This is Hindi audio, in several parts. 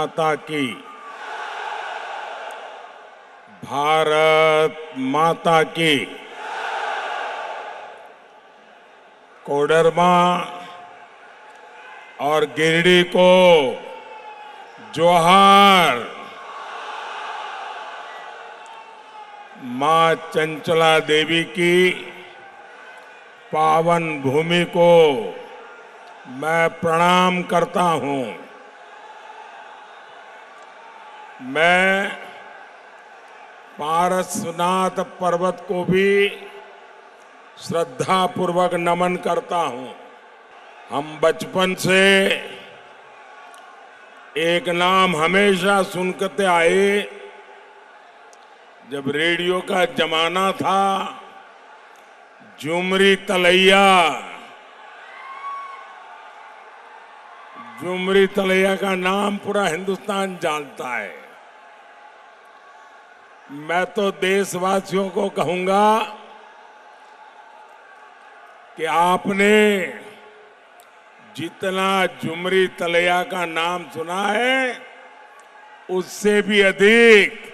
माता की, भारत माता की। कोडरमा और गिरिडीह को जोहार। मां चंचला देवी की पावन भूमि को मैं प्रणाम करता हूं। मैं पारसनाथ पर्वत को भी श्रद्धापूर्वक नमन करता हूं। हम बचपन से एक नाम हमेशा सुनते आए। जब रेडियो का जमाना था, झुमरी तलैया। झुमरी तलैया का नाम पूरा हिंदुस्तान जानता है। मैं तो देशवासियों को कहूंगा कि आपने जितना झुमरी तलैया का नाम सुना है, उससे भी अधिक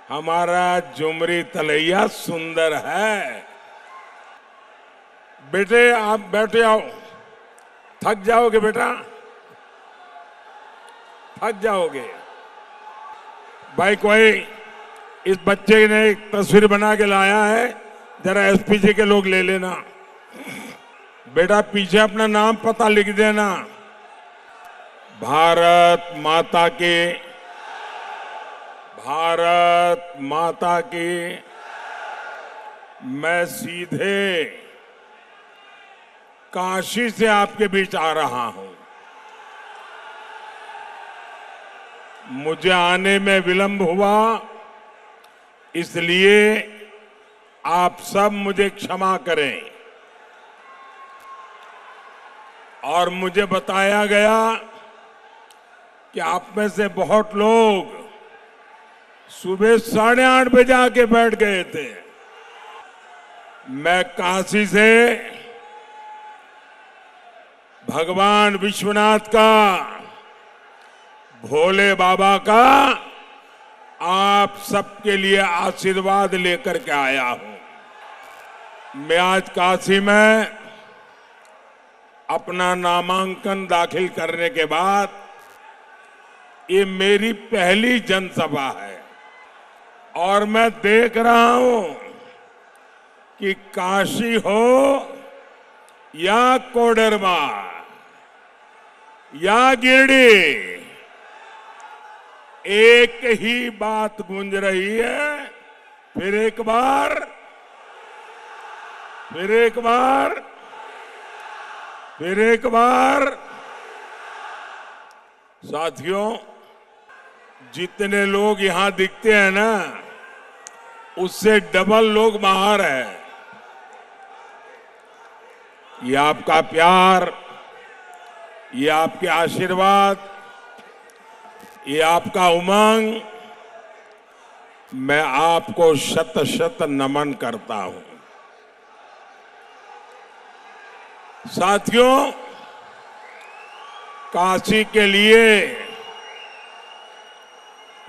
हमारा झुमरी तलैया सुंदर है। बेटे, आप बैठे आओ। थक जाओगे बेटा, थक जाओगे। भाई, कोई इस बच्चे ने एक तस्वीर बना के लाया है, जरा एसपीजी के लोग ले लेना। बेटा, पीछे अपना नाम पता लिख देना। भारत माता की, भारत माता की। मैं सीधे काशी से आपके बीच आ रहा हूं। मुझे आने में विलंब हुआ, इसलिए आप सब मुझे क्षमा करें। और मुझे बताया गया कि आप में से बहुत लोग सुबह 8:30 बजे आके बैठ गए थे। मैं काशी से भगवान विश्वनाथ का, भोले बाबा का आप सबके लिए आशीर्वाद लेकर के आया हूं। मैं आज काशी में अपना नामांकन दाखिल करने के बाद ये मेरी पहली जनसभा है और मैं देख रहा हूं कि काशी हो या कोडरमा या गिरिडीह, एक ही बात गूंज रही है। फिर एक बार, फिर एक बार, फिर एक बार। साथियों, जितने लोग यहां दिखते हैं ना, उससे डबल लोग बाहर हैं। ये आपका प्यार, ये आपके आशीर्वाद, ये आपका उमंग, मैं आपको शत शत नमन करता हूं। साथियों, काशी के लिए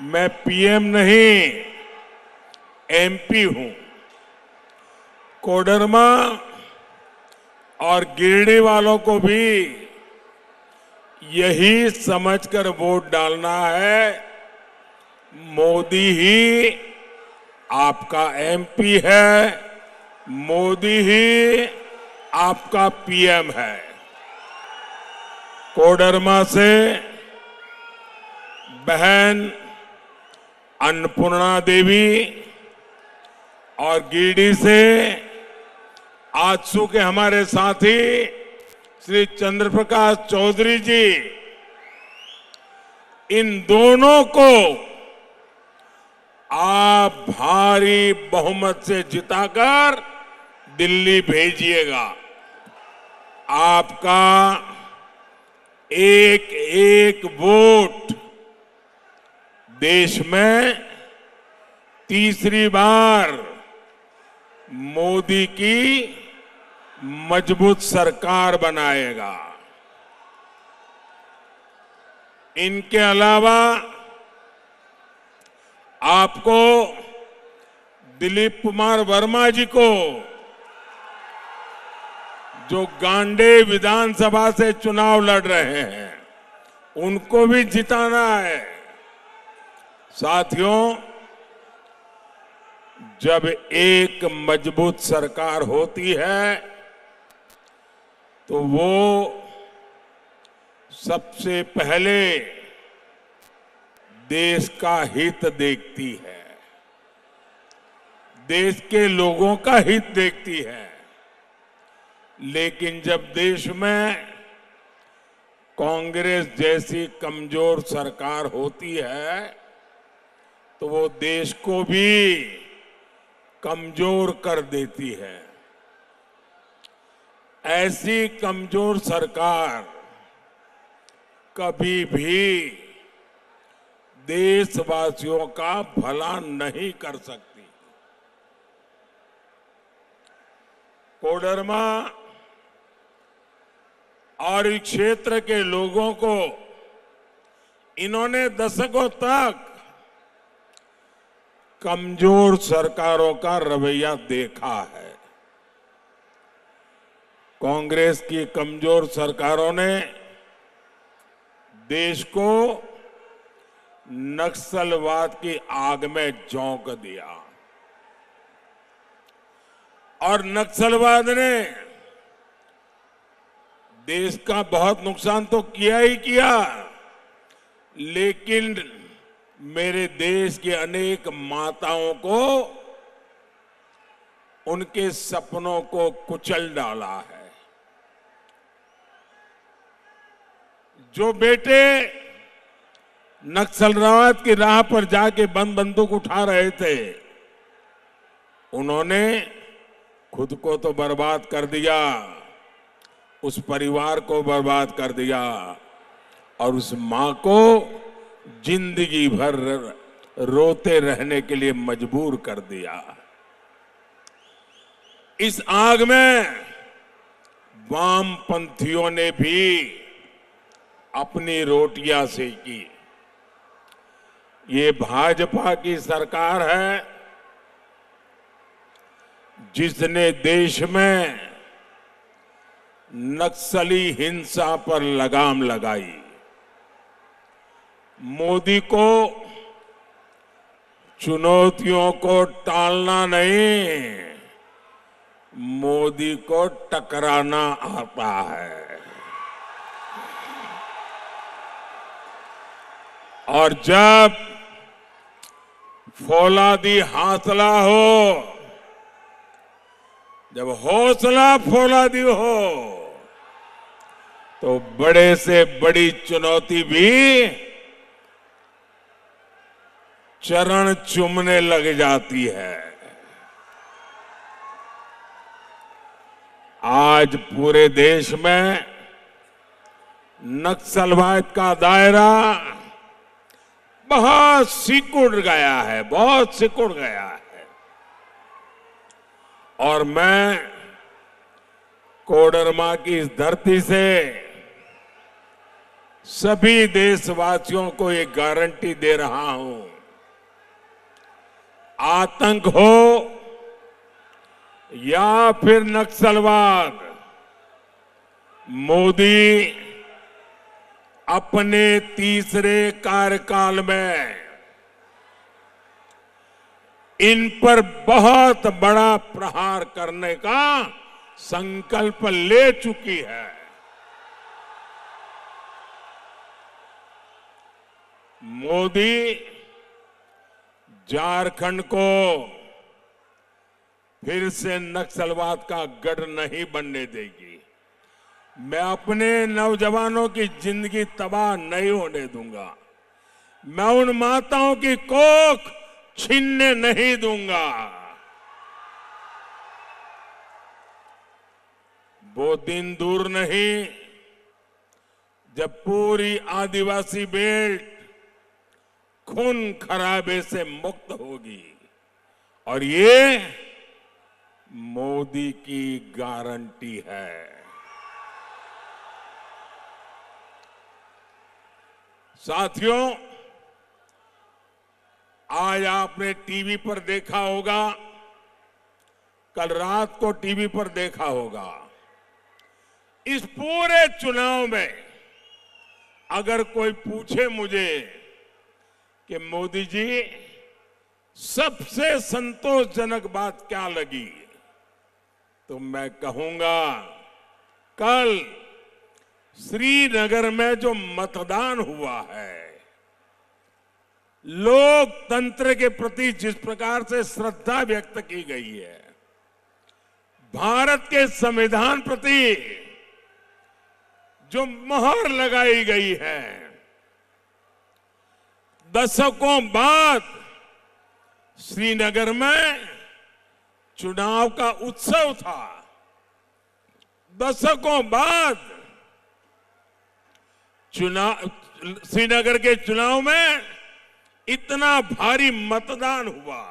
मैं पीएम नहीं, एमपी हूं। कोडरमा और गिरिडीह वालों को भी यही समझकर वोट डालना है। मोदी ही आपका एमपी है, मोदी ही आपका पीएम है। कोडरमा से बहन अन्नपूर्णा देवी और गिरिडीह से आजसू के हमारे साथी श्री चंद्रप्रकाश चौधरी जी, इन दोनों को आप भारी बहुमत से जिताकर दिल्ली भेजिएगा। आपका एक एक वोट देश में तीसरी बार मोदी की मजबूत सरकार बनाएगा। इनके अलावा आपको दिलीप कुमार वर्मा जी को, जो गांडे विधानसभा से चुनाव लड़ रहे हैं, उनको भी जिताना है। साथियों, जब एक मजबूत सरकार होती है तो वो सबसे पहले देश का हित देखती है, देश के लोगों का हित देखती है। लेकिन जब देश में कांग्रेस जैसी कमजोर सरकार होती है तो वो देश को भी कमजोर कर देती है। ऐसी कमजोर सरकार कभी भी देशवासियों का भला नहीं कर सकती। कोडरमा और इस क्षेत्र के लोगों को इन्होंने दशकों तक कमजोर सरकारों का रवैया देखा है। कांग्रेस की कमजोर सरकारों ने देश को नक्सलवाद की आग में झोंक दिया और नक्सलवाद ने देश का बहुत नुकसान तो किया ही किया, लेकिन मेरे देश के अनेक माताओं को, उनके सपनों को कुचल डाला है। जो बेटे नक्सलवाद की राह पर जाके बंदूक उठा रहे थे, उन्होंने खुद को तो बर्बाद कर दिया, उस परिवार को बर्बाद कर दिया और उस मां को जिंदगी भर रोते रहने के लिए मजबूर कर दिया। इस आग में वामपंथियों ने भी अपनी रोटियां सेकी। ये भाजपा की सरकार है जिसने देश में नक्सली हिंसा पर लगाम लगाई। मोदी को चुनौतियों को टालना नहीं, मोदी को टकराना आता है। और जब फौलादी हौसला हो, जब हौसला फौलादी हो, तो बड़े से बड़ी चुनौती भी चरण चूमने लग जाती है। आज पूरे देश में नक्सलवाद का दायरा बहुत सिकुड़ गया है, बहुत सिकुड़ गया है। और मैं कोडरमा की इस धरती से सभी देशवासियों को एक गारंटी दे रहा हूं, आतंक हो या फिर नक्सलवाद, मोदी अपने तीसरे कार्यकाल में इन पर बहुत बड़ा प्रहार करने का संकल्प ले चुकी है। मोदी झारखंड को फिर से नक्सलवाद का गढ़ नहीं बनने देगी। मैं अपने नौजवानों की जिंदगी तबाह नहीं होने दूंगा। मैं उन माताओं की कोख छीनने नहीं दूंगा। वो दिन दूर नहीं जब पूरी आदिवासी बेल्ट खून खराबे से मुक्त होगी और ये मोदी की गारंटी है। साथियों, आज आपने टीवी पर देखा होगा, कल रात को टीवी पर देखा होगा, इस पूरे चुनाव में अगर कोई पूछे मुझे कि मोदी जी सबसे संतोषजनक बात क्या लगी, तो मैं कहूंगा कल श्रीनगर में जो मतदान हुआ है, लोकतंत्र के प्रति जिस प्रकार से श्रद्धा व्यक्त की गई है, भारत के संविधान प्रति जो मोहर लगाई गई है, दशकों बाद श्रीनगर में चुनाव का उत्सव था। दशकों बाद श्रीनगर के चुनाव में इतना भारी मतदान हुआ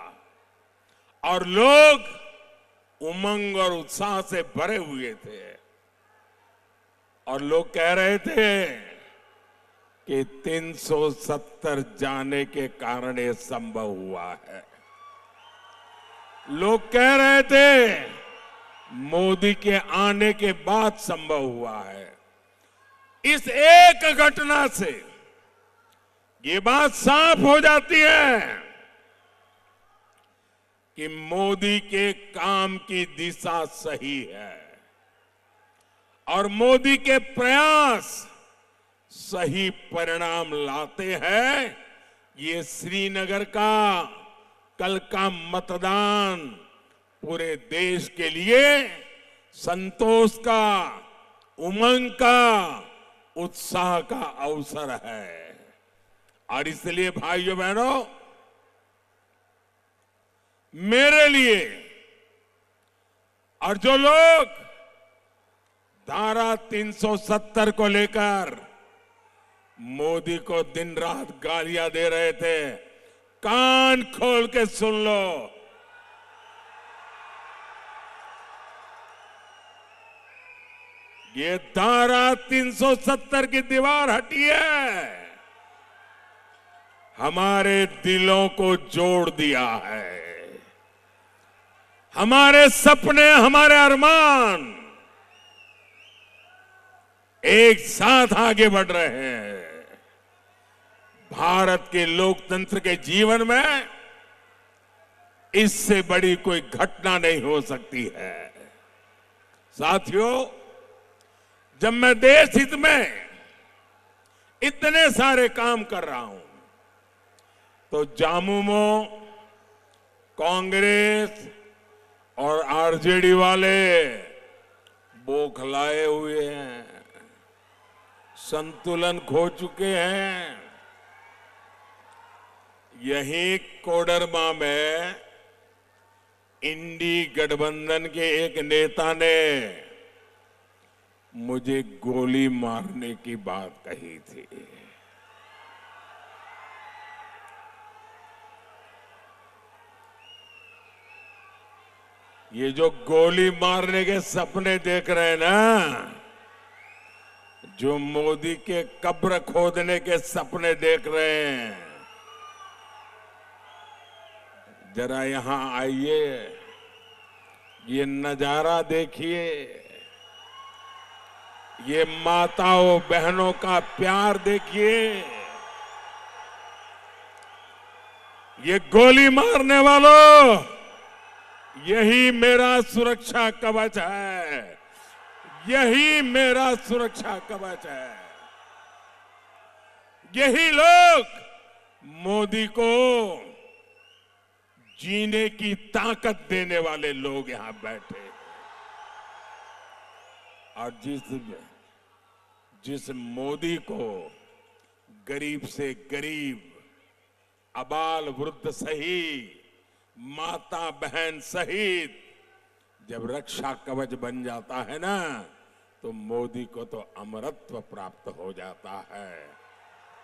और लोग उमंग और उत्साह से भरे हुए थे और लोग कह रहे थे कि 370 जाने के कारण ये संभव हुआ है। लोग कह रहे थे मोदी के आने के बाद संभव हुआ है। इस एक घटना से ये बात साफ हो जाती है कि मोदी के काम की दिशा सही है और मोदी के प्रयास सही परिणाम लाते हैं। ये श्रीनगर का कल का मतदान पूरे देश के लिए संतोष का, उमंग का, उत्साह का अवसर है। और इसलिए भाइयों बहनों, मेरे लिए और जो लोग धारा 370 को लेकर मोदी को दिन रात गालियां दे रहे थे, कान खोल के सुन लो। ये धारा 370 की दीवार हटी है, हमारे दिलों को जोड़ दिया है। हमारे सपने, हमारे अरमान एक साथ आगे बढ़ रहे हैं। भारत के लोकतंत्र के जीवन में इससे बड़ी कोई घटना नहीं हो सकती है। साथियों, जब मैं देश हित में इतने सारे काम कर रहा हूं, तो जामुमो कांग्रेस और आरजेडी वाले बौखलाए हुए हैं, संतुलन खो चुके हैं। यही कोडरमा में इंडी गठबंधन के एक नेता ने मुझे गोली मारने की बात कही थी। ये जो गोली मारने के सपने देख रहे हैं ना, जो मोदी के कब्र खोदने के सपने देख रहे हैं, जरा यहां आइए, ये नजारा देखिए, ये माताओं बहनों का प्यार देखिए। ये गोली मारने वालों, यही मेरा सुरक्षा कवच है, यही मेरा सुरक्षा कवच है। यही लोग मोदी को जीने की ताकत देने वाले लोग यहां बैठे। और जिस मोदी को गरीब से गरीब, अबाल वृद्ध सही, माता बहन सहित जब रक्षा कवच बन जाता है ना, तो मोदी को तो अमरत्व प्राप्त हो जाता है,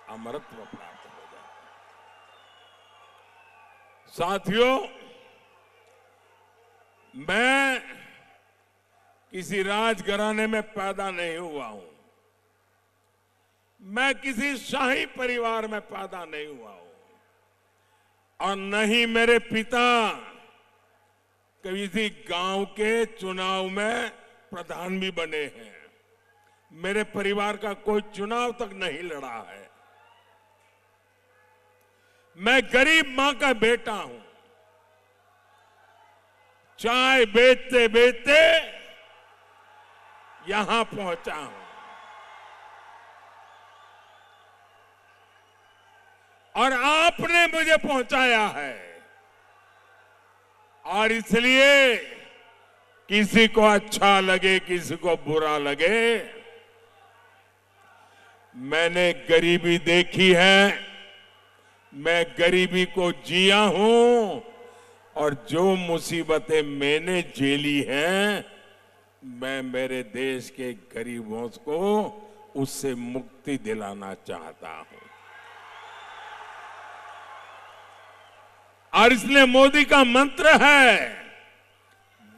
अमरत्व प्राप्त हो जाता है। साथियों, मैं किसी राजघराने में पैदा नहीं हुआ हूं। मैं किसी शाही परिवार में पैदा नहीं हुआ हूं और न ही मेरे पिता किसी गांव के चुनाव में प्रधान भी बने हैं। मेरे परिवार का कोई चुनाव तक नहीं लड़ा है। मैं गरीब मां का बेटा हूं। चाय बेचते बेचते यहां पहुंचा हूं और आपने मुझे पहुंचाया है और इसलिए किसी को अच्छा लगे किसी को बुरा लगे, मैंने गरीबी देखी है, मैं गरीबी को जिया हूं और जो मुसीबतें मैंने झेली हैं, मैं मेरे देश के गरीबों को उससे मुक्ति दिलाना चाहता हूं। और इसलिए मोदी का मंत्र है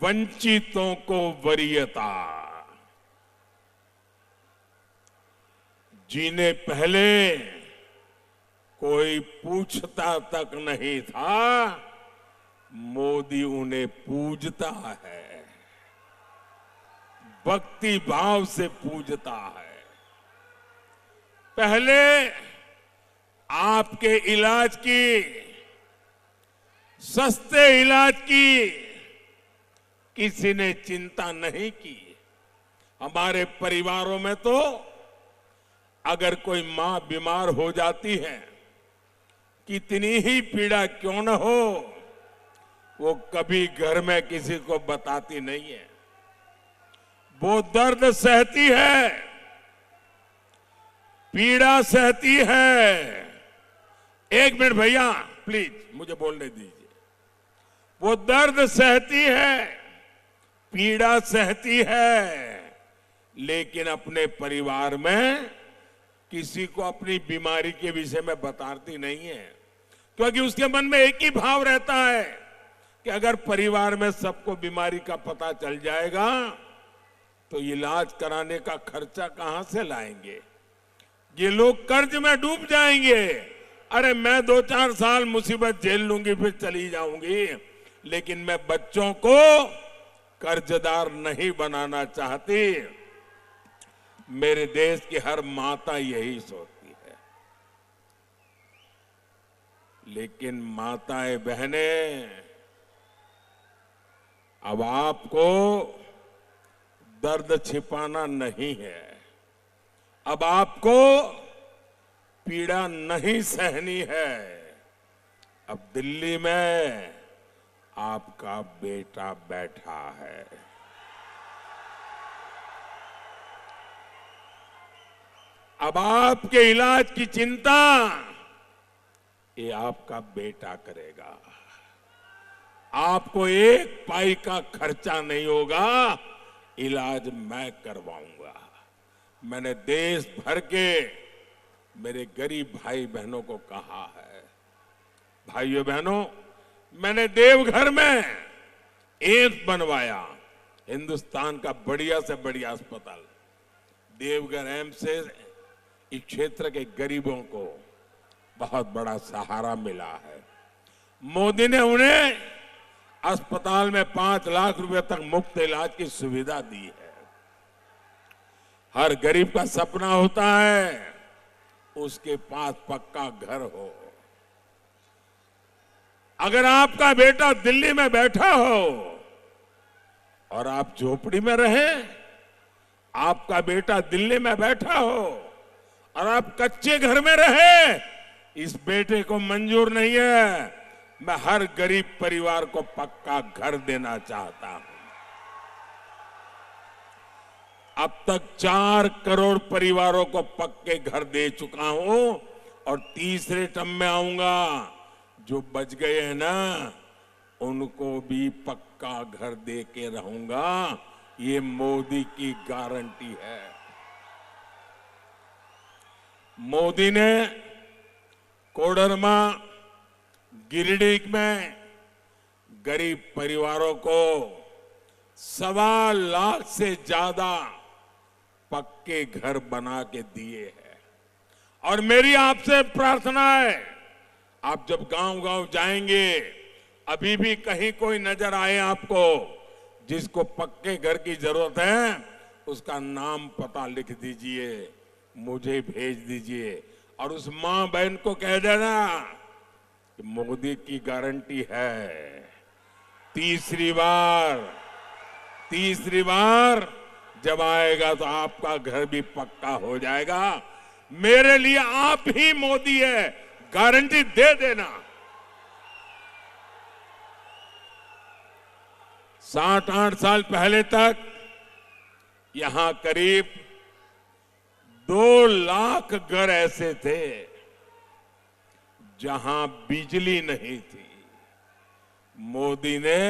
वंचितों को वरीयता। जिन्हें पहले कोई पूछता तक नहीं था, मोदी उन्हें पूजता है, भक्ति भाव से पूजता है। पहले आपके इलाज की, सस्ते इलाज की किसी ने चिंता नहीं की। हमारे परिवारों में तो अगर कोई मां बीमार हो जाती है, कितनी ही पीड़ा क्यों न हो, वो कभी घर में किसी को बताती नहीं है। वो दर्द सहती है, पीड़ा सहती है। एक मिनट भैया प्लीज मुझे बोलने दीजिए। वो दर्द सहती है, पीड़ा सहती है, लेकिन अपने परिवार में किसी को अपनी बीमारी के विषय में बताती नहीं है, क्योंकि उसके मन में एक ही भाव रहता है कि अगर परिवार में सबको बीमारी का पता चल जाएगा तो इलाज कराने का खर्चा कहां से लाएंगे। ये लोग कर्ज में डूब जाएंगे। अरे मैं 2-4 साल मुसीबत झेल लूंगी फिर चली जाऊंगी, लेकिन मैं बच्चों को कर्जदार नहीं बनाना चाहती। मेरे देश की हर माता यही सोचती है। लेकिन माताएं बहनें, अब आपको दर्द छिपाना नहीं है, अब आपको पीड़ा नहीं सहनी है। अब दिल्ली में आपका बेटा बैठा है। अब आपके इलाज की चिंता ये आपका बेटा करेगा। आपको एक पाई का खर्चा नहीं होगा, इलाज मैं करवाऊंगा। मैंने देश भर के मेरे गरीब भाई बहनों को कहा है, भाइयों बहनों, मैंने देवघर में एम्स बनवाया, हिंदुस्तान का बढ़िया से बढ़िया अस्पताल। देवघर एम्स से इस क्षेत्र के गरीबों को बहुत बड़ा सहारा मिला है। मोदी ने उन्हें अस्पताल में 5 लाख रुपए तक मुफ्त इलाज की सुविधा दी है। हर गरीब का सपना होता है उसके पास पक्का घर हो। अगर आपका बेटा दिल्ली में बैठा हो और आप झोपड़ी में रहे, आपका बेटा दिल्ली में बैठा हो और आप कच्चे घर में रहे, इस बेटे को मंजूर नहीं है। मैं हर गरीब परिवार को पक्का घर देना चाहता हूं। अब तक 4 करोड़ परिवारों को पक्के घर दे चुका हूं और तीसरे टर्म में आऊंगा। जो बच गए हैं ना, उनको भी पक्का घर दे के रहूंगा। ये मोदी की गारंटी है। मोदी ने कोडरमा, गिरिडीह में गरीब परिवारों को 1.25 लाख से ज्यादा पक्के घर बना के दिए हैं। और मेरी आपसे प्रार्थना है, आप जब गांव-गांव जाएंगे, अभी भी कहीं कोई नजर आए आपको जिसको पक्के घर की जरूरत है, उसका नाम पता लिख दीजिए, मुझे भेज दीजिए और उस मां बहन को कह देना कि मोदी की गारंटी है, तीसरी बार जब आएगा तो आपका घर भी पक्का हो जाएगा। मेरे लिए आप ही मोदी है, गारंटी दे देना। 7-8 साल पहले तक यहां करीब 2 लाख घर ऐसे थे जहां बिजली नहीं थी। मोदी ने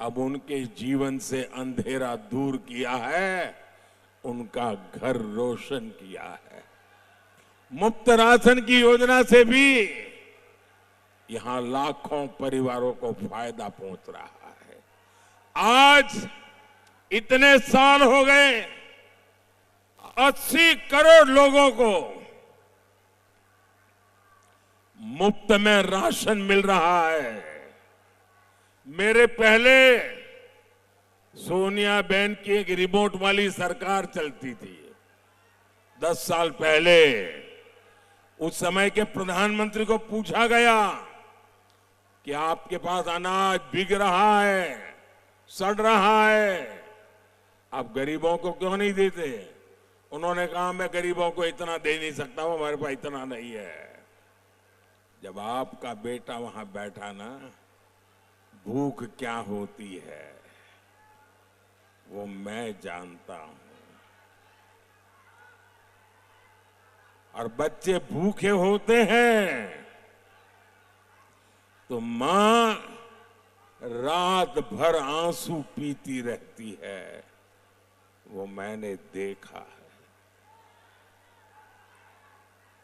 अब उनके जीवन से अंधेरा दूर किया है, उनका घर रोशन किया है। मुफ्त राशन की योजना से भी यहां लाखों परिवारों को फायदा पहुंच रहा है। आज इतने साल हो गए, 80 करोड़ लोगों को मुफ्त में राशन मिल रहा है। मेरे पहले सोनिया बहन की एक रिमोट वाली सरकार चलती थी 10 साल पहले। उस समय के प्रधानमंत्री को पूछा गया कि आपके पास अनाज बिक रहा है, सड़ रहा है, आप गरीबों को क्यों नहीं देते? उन्होंने कहा मैं गरीबों को इतना दे नहीं सकता हूं, हमारे पास इतना नहीं है। जब आपका बेटा वहां बैठा ना, भूख क्या होती है वो मैं जानता हूं। और बच्चे भूखे होते हैं तो मां रात भर आंसू पीती रहती है, वो मैंने देखा है।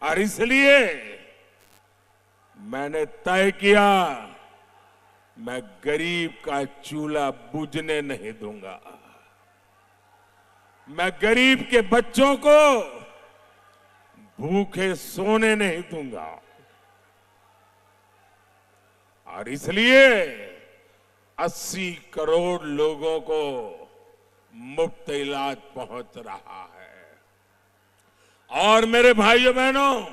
और इसलिए मैंने तय किया, मैं गरीब का चूल्हा बुझने नहीं दूंगा। मैं गरीब के बच्चों को भूखे सोने नहीं दूंगा। और इसलिए 80 करोड़ लोगों को मुफ्त इलाज पहुंच रहा है। और मेरे भाइयों बहनों,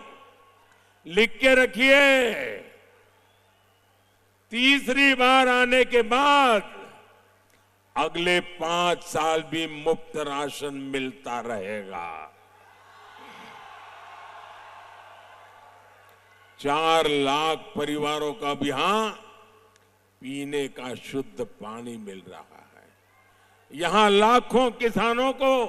लिख के रखिए, तीसरी बार आने के बाद अगले 5 साल भी मुफ्त राशन मिलता रहेगा। 4 लाख परिवारों का भी यहां पीने का शुद्ध पानी मिल रहा है। यहां लाखों किसानों को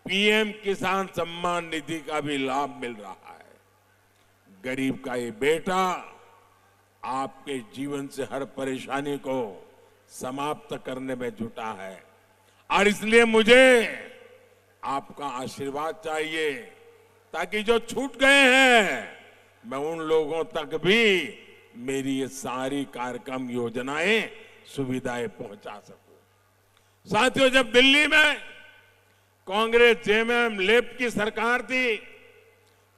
पीएम किसान सम्मान निधि का भी लाभ मिल रहा है। गरीब का ये बेटा आपके जीवन से हर परेशानी को समाप्त करने में जुटा है। और इसलिए मुझे आपका आशीर्वाद चाहिए, ताकि जो छूट गए हैं मैं उन लोगों तक भी मेरी ये सारी कार्यक्रम योजनाएं सुविधाएं पहुंचा सकूं। साथियों, जब दिल्ली में कांग्रेस जेएमएम लेफ्ट की सरकार थी,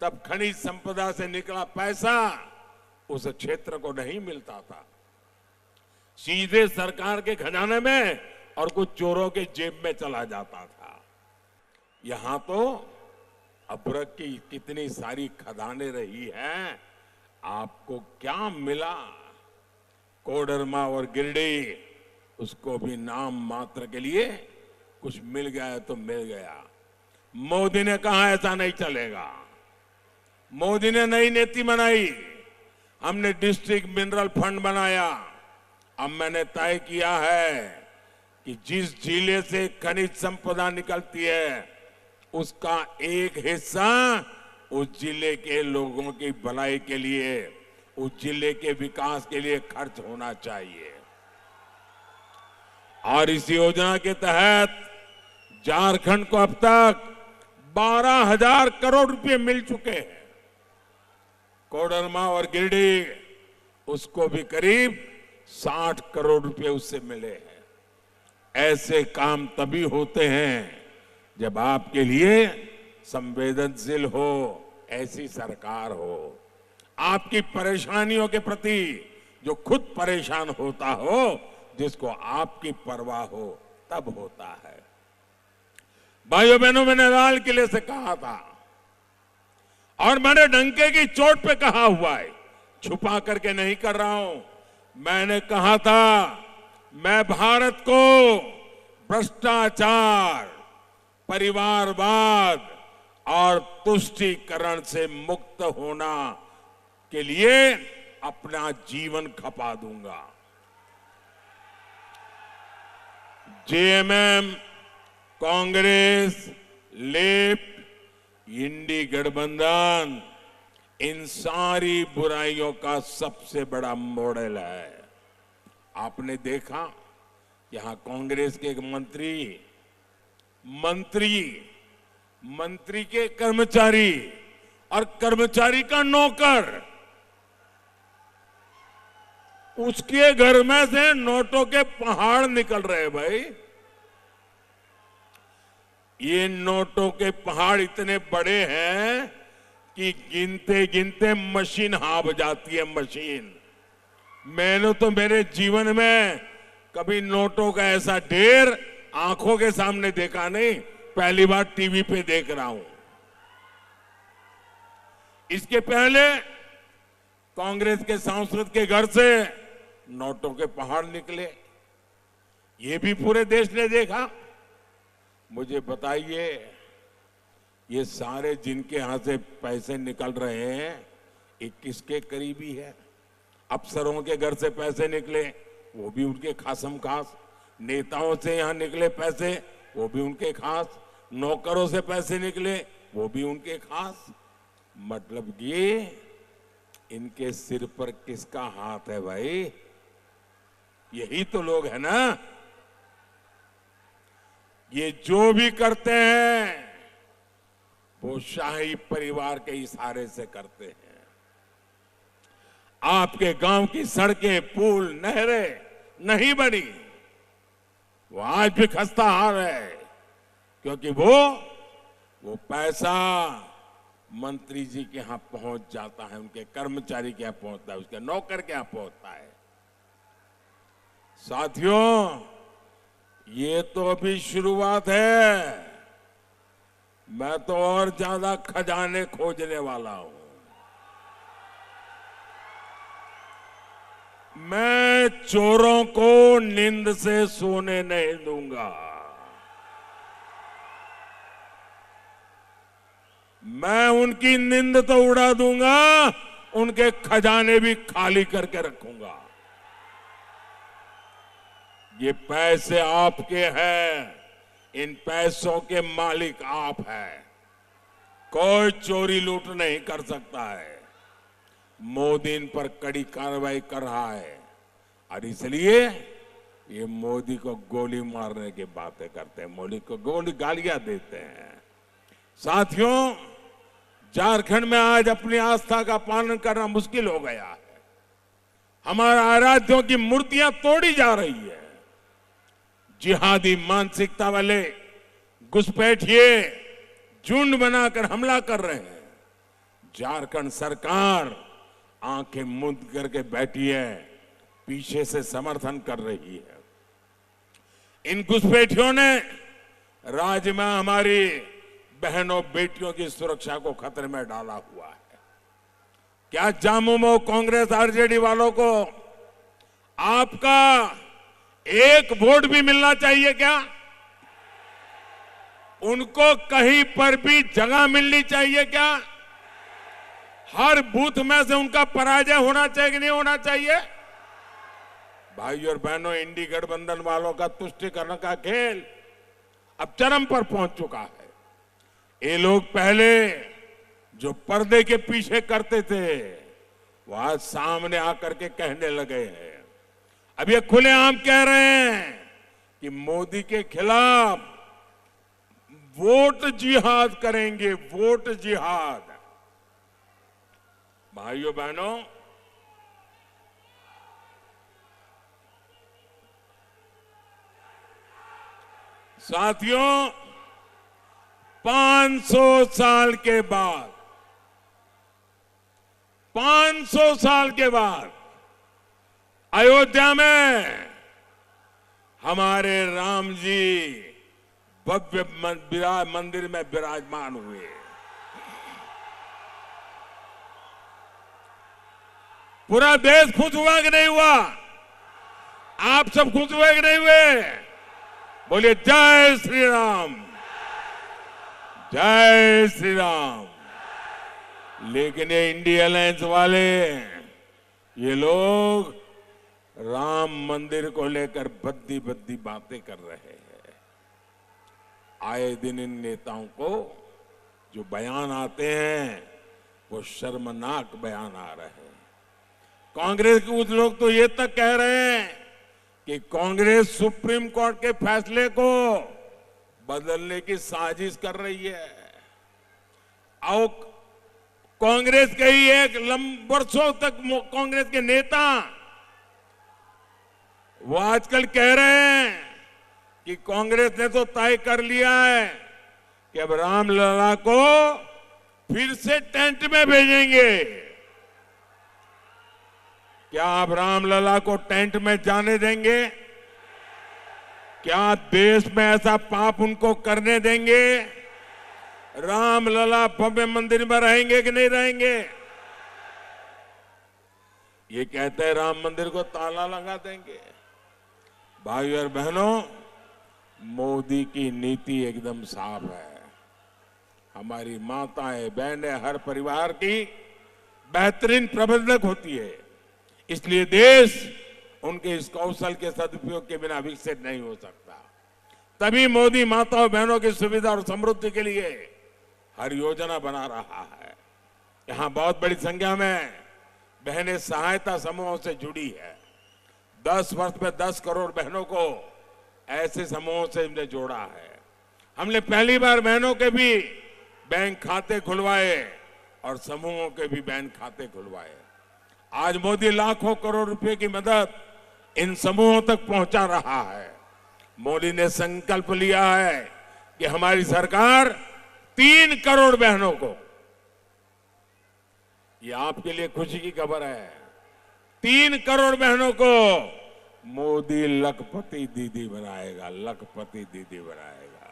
तब खनिज संपदा से निकला पैसा उस क्षेत्र को नहीं मिलता था, सीधे सरकार के खजाने में और कुछ चोरों के जेब में चला जाता था। यहां तो अभ्रक की कितनी सारी खदानें रही हैं, आपको क्या मिला? कोडरमा और गिरिडीह, उसको भी नाम मात्र के लिए कुछ मिल गया तो मिल गया। मोदी ने कहा ऐसा नहीं चलेगा। मोदी ने नई नीति बनाई, हमने डिस्ट्रिक्ट मिनरल फंड बनाया। अब मैंने तय किया है कि जिस जिले से खनिज संपदा निकलती है उसका एक हिस्सा उस जिले के लोगों की भलाई के लिए, उस जिले के विकास के लिए खर्च होना चाहिए। और इस योजना के तहत झारखंड को अब तक 12,000 करोड़ रुपए मिल चुके हैं। कोडरमा और गिरिडीह, उसको भी करीब 60 करोड़ रुपए उससे मिले हैं। ऐसे काम तभी होते हैं जब आपके लिए संवेदनशील हो, ऐसी सरकार हो। आपकी परेशानियों के प्रति जो खुद परेशान होता हो, जिसको आपकी परवाह हो, तब होता है। भाइयों बहनों, मैंने लाल किले से कहा था और मैंने डंके की चोट पे कहा हुआ है, छुपा करके नहीं कर रहा हूं। मैंने कहा था मैं भारत को भ्रष्टाचार, परिवारवाद और तुष्टीकरण से मुक्त होना के लिए अपना जीवन खपा दूंगा। जेएमएम, कांग्रेस, लेफ्ट, इंडी गठबंधन इन सारी बुराइयों का सबसे बड़ा मॉडल है। आपने देखा यहां कांग्रेस के एक मंत्री के कर्मचारी और कर्मचारी का नौकर, उसके घर में से नोटों के पहाड़ निकल रहे। भाई, ये नोटों के पहाड़ इतने बड़े हैं कि गिनते गिनते मशीन हाँफ जाती है। मशीन, मैंने तो मेरे जीवन में कभी नोटों का ऐसा ढेर आंखों के सामने देखा नहीं, पहली बार टीवी पे देख रहा हूं। इसके पहले कांग्रेस के सांसद के घर से नोटों के पहाड़ निकले, ये भी पूरे देश ने देखा। मुझे बताइए, ये सारे जिनके यहां से पैसे निकल रहे हैं, ये किसके करीबी है? अफसरों के घर से पैसे निकले, वो भी उनके खासम खास। नेताओं से यहां निकले पैसे, वो भी उनके खास। नौकरों से पैसे निकले, वो भी उनके खास। मतलब ये इनके सिर पर किसका हाथ है भाई? यही तो लोग है ना। ये जो भी करते हैं वो शाही परिवार के इशारे से करते हैं। आपके गांव की सड़कें, पुल, नहरें नहीं बनी, वो आज भी खस्ता हाल है, क्योंकि वो पैसा मंत्री जी के यहां पहुंच जाता है, उनके कर्मचारी के यहां पहुंचता है, उसके नौकर के यहां पहुंचता है। साथियों, ये तो अभी शुरुआत है। मैं तो और ज्यादा खजाने खोजने वाला हूं। मैं चोरों को नींद से सोने नहीं दूंगा। मैं उनकी नींद तो उड़ा दूंगा, उनके खजाने भी खाली करके रखूंगा। ये पैसे आपके हैं, इन पैसों के मालिक आप हैं। कोई चोरी लूट नहीं कर सकता है। मोदी इन पर कड़ी कार्रवाई कर रहा है और इसलिए ये मोदी को गोली मारने की बातें करते हैं, मोदी को गोली गालियां देते हैं। साथियों, झारखंड में आज अपनी आस्था का पालन करना मुश्किल हो गया है। हमारे आराध्यों की मूर्तियां तोड़ी जा रही है। जिहादी मानसिकता वाले घुसपैठिए झुंड बनाकर हमला कर रहे हैं। झारखंड सरकार आंखें मूंद करके बैठी है, पीछे से समर्थन कर रही है। इन घुसपैठियों ने राज्य में हमारी बहनों बेटियों की सुरक्षा को खतरे में डाला हुआ है। क्या झामुमो कांग्रेस आरजेडी वालों को आपका एक वोट भी मिलना चाहिए क्या? उनको कहीं पर भी जगह मिलनी चाहिए क्या? हर बूथ में से उनका पराजय होना चाहिए कि नहीं होना चाहिए? भाइयों और बहनों, इंडी गठबंधन वालों का तुष्टीकरण का खेल अब चरम पर पहुंच चुका है। ये लोग पहले जो पर्दे के पीछे करते थे, वो आज सामने आकर के कहने लगे हैं। अब ये खुलेआम कह रहे हैं कि मोदी के खिलाफ वोट जिहाद करेंगे, वोट जिहाद। भाइयों बहनों, साथियों, 500 साल के बाद 500 साल के बाद अयोध्या में हमारे राम जी भव्य मंदिर में विराजमान हुए। पूरा देश खुश हुआ कि नहीं हुआ? आप सब खुश हुए कि नहीं हुए? बोलिए जय श्री राम, जय श्री राम। लेकिन ये इंडिया अलायंस वाले, ये लोग राम मंदिर को लेकर भद्दी भद्दी बातें कर रहे हैं। आए दिन इन नेताओं को जो बयान आते हैं वो शर्मनाक बयान आ रहे हैं। कांग्रेस के कुछ लोग तो ये तक कह रहे हैं कि कांग्रेस सुप्रीम कोर्ट के फैसले को बदलने की साजिश कर रही है। और कांग्रेस के ही एक वर्षों तक कांग्रेस के नेता वो आजकल कह रहे हैं कि कांग्रेस ने तो तय कर लिया है कि अब रामलला को फिर से टेंट में भेजेंगे। क्या आप रामलला को टेंट में जाने देंगे? क्या देश में ऐसा पाप उनको करने देंगे? रामलला भव्य मंदिर में रहेंगे कि नहीं रहेंगे? ये कहते हैं राम मंदिर को ताला लगा देंगे। भाइयों और बहनों, मोदी की नीति एकदम साफ है। हमारी माताएं बहनें हर परिवार की बेहतरीन प्रबंधक होती है, इसलिए देश उनके इस कौशल के सदुपयोग के बिना विकसित नहीं हो सकता। तभी मोदी माताओं बहनों की सुविधा और समृद्धि के लिए हर योजना बना रहा है। यहां बहुत बड़ी संख्या में बहनें सहायता समूहों से जुड़ी है। 10 वर्ष में 10 करोड़ बहनों को ऐसे समूहों से हमने जोड़ा है। हमने पहली बार बहनों के भी बैंक खाते खुलवाए और समूहों के भी बैंक खाते खुलवाए। आज मोदी लाखों करोड़ रुपए की मदद इन समूहों तक पहुंचा रहा है। मोदी ने संकल्प लिया है कि हमारी सरकार 3 करोड़ बहनों को, ये आपके लिए खुशी की खबर है, 3 करोड़ बहनों को मोदी लखपति दीदी बनाएगा, लखपति दीदी बनाएगा।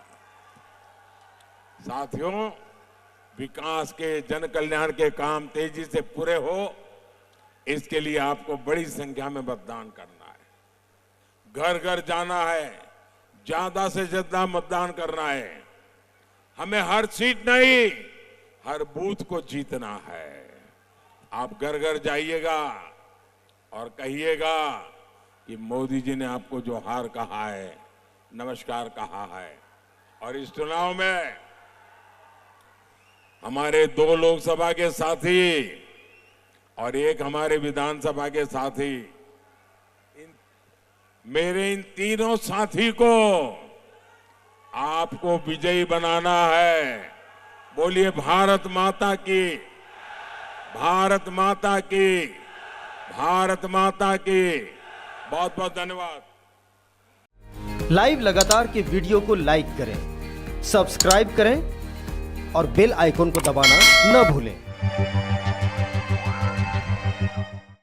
साथियों, विकास के, जन कल्याण के काम तेजी से पूरे हो, इसके लिए आपको बड़ी संख्या में मतदान करना है। घर घर जाना है, ज्यादा से ज्यादा मतदान करना है। हमें हर सीट नहीं, हर बूथ को जीतना है। आप घर घर जाइएगा और कहिएगा कि मोदी जी ने आपको जो हार कहा है, नमस्कार कहा है। और इस चुनाव में हमारे 2 लोकसभा के साथी और एक हमारे विधानसभा के साथी, मेरे इन तीनों साथी को आपको विजयी बनाना है। बोलिए भारत माता की, भारत माता की, भारत माता की। बहुत बहुत धन्यवाद। लाइव लगातार के वीडियो को लाइक करें, सब्सक्राइब करें और बेल आइकन को दबाना न भूलें।